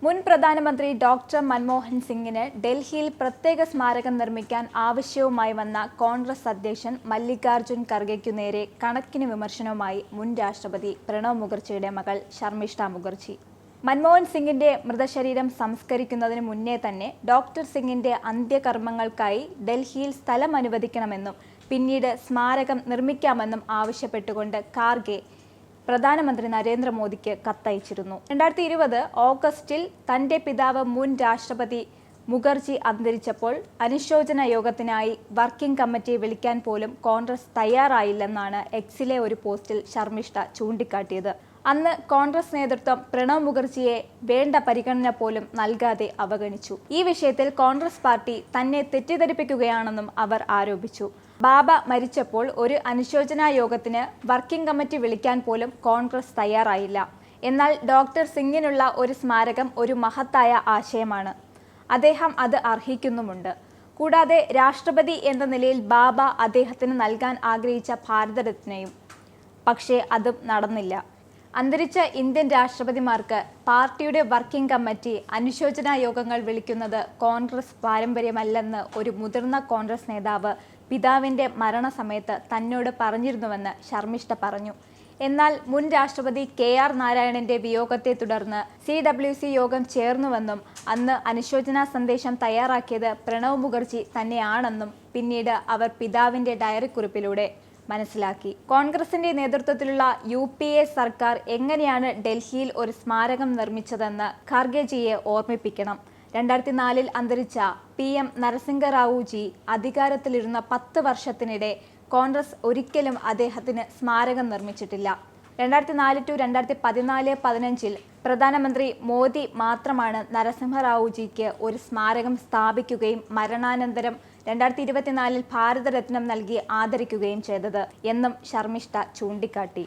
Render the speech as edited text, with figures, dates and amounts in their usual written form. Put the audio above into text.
മുൻ പ്രധാനമന്ത്രി ഡോക്ടർ മൻമോഹൻ സിംഗിന് ഡൽഹിയിൽ പ്രത്യേക സ്മാരകം നിർമ്മിക്കാൻ ആവശ്യവുമായി വന്ന കോൺഗ്രസ് അധ്യക്ഷൻ മല്ലികാർജുൻ ഖർഗെയ്ക്കു നേരെ കണക്കിന് വിമർശനവുമായി മുൻ രാഷ്ട്രപതി പ്രണബ് മുഖർജിയുടെ മകൾ ശർമിഷ്ഠ മുഖർജി. മൻമോഹൻ സിംഗിന്റെ മൃതശരീരം സംസ്കരിക്കുന്നതിന് മുന്നേ തന്നെ ഡോക്ടർ സിംഗിന്റെ അന്ത്യകർമ്മങ്ങൾക്കായി ഡൽഹിയിൽ സ്ഥലം അനുവദിക്കണമെന്നും പിന്നീട് സ്മാരകം നിർമ്മിക്കാമെന്നും ആവശ്യപ്പെട്ടുകൊണ്ട് ഖാർഗെ പ്രധാനമന്ത്രി നരേന്ദ്രമോദിക്ക് കത്തയച്ചിരുന്നു. 2020 ഓഗസ്റ്റിൽ തന്റെ പിതാവ് മുൻ രാഷ്ട്രപതി മുഖർജി അന്തരിച്ചപ്പോൾ അനുശോചന യോഗത്തിനായി വർക്കിംഗ് കമ്മിറ്റിയെ വിളിക്കാൻ പോലും കോൺഗ്രസ് തയ്യാറായില്ലെന്നാണ് എക്സിലെ ഒരു പോസ്റ്റിൽ ശർമിഷ്ഠ ചൂണ്ടിക്കാട്ടിയത്. അന്ന് കോൺഗ്രസ് നേതൃത്വം പ്രണബ് മുഖർജിയെ വേണ്ട പരിഗണന പോലും നൽകാതെ അവഗണിച്ചു. ഈ വിഷയത്തിൽ കോൺഗ്രസ് പാർട്ടി തന്നെ തെറ്റിദ്ധരിപ്പിക്കുകയാണെന്നും അവർ ആരോപിച്ചു. ബാബ മരിച്ചപ്പോൾ ഒരു അനുശോചനാ യോഗത്തിന് വർക്കിംഗ് കമ്മിറ്റി വിളിക്കാൻ പോലും കോൺഗ്രസ് തയ്യാറായില്ല. എന്നാൽ ഡോക്ടർ സിംഗിനുള്ള ഒരു സ്മാരകം ഒരു മഹത്തായ ആശയമാണ്. അദ്ദേഹം അത് അർഹിക്കുന്നുമുണ്ട്. കൂടാതെ രാഷ്ട്രപതി എന്ന നിലയിൽ ബാബ അദ്ദേഹത്തിന് നൽകാൻ ആഗ്രഹിച്ച ഭാരതരത്നയും. പക്ഷേ അതും നടന്നില്ല. അന്തരിച്ച ഇന്ത്യൻ രാഷ്ട്രപതിമാർക്ക് പാർട്ടിയുടെ വർക്കിംഗ് കമ്മിറ്റി അനുശോചനാ യോഗങ്ങൾ വിളിക്കുന്നത് കോൺഗ്രസ് പാരമ്പര്യമല്ലെന്ന് ഒരു മുതിർന്ന കോൺഗ്രസ് നേതാവ് പിതാവിന്റെ മരണസമയത്ത് തന്നോട് പറഞ്ഞിരുന്നുവെന്ന് ശർമിഷ്ഠ പറഞ്ഞു. എന്നാൽ മുൻ രാഷ്ട്രപതി KR നാരായണന്റെ വിയോഗത്തെ തുടർന്ന് CWC യോഗം ചേർന്നുവെന്നും അന്ന് അനുശോചനാ സന്ദേശം തയ്യാറാക്കിയത് പ്രണബ് മുഖർജി തന്നെയാണെന്നും പിന്നീട് അവർ പിതാവിന്റെ ഡയറിക്കുറിപ്പിലൂടെ മനസ്സിലാക്കി. കോൺഗ്രസിന്റെ നേതൃത്വത്തിലുള്ള UPA സർക്കാർ എങ്ങനെയാണ് ഡൽഹിയിൽ ഒരു സ്മാരകം നിർമ്മിച്ചതെന്ന് ഖാർഗെജിയെ ഓർമ്മിപ്പിക്കണം. 2004 അന്തരിച്ച PM നരസിംഹറാവുജി അധികാരത്തിലിരുന്ന 10 വർഷത്തിനിടെ കോൺഗ്രസ് ഒരിക്കലും അദ്ദേഹത്തിന് സ്മാരകം നിർമ്മിച്ചിട്ടില്ല. 2004 to 2014-15 പ്രധാനമന്ത്രി മോദി മാത്രമാണ് നരസിംഹറാവുജിക്ക് ഒരു സ്മാരകം സ്ഥാപിക്കുകയും മരണാനന്തരം 2024 ഭാരതരത്നം നൽകി ആദരിക്കുകയും ചെയ്തത് എന്നും ശർമിഷ്ഠ ചൂണ്ടിക്കാട്ടി.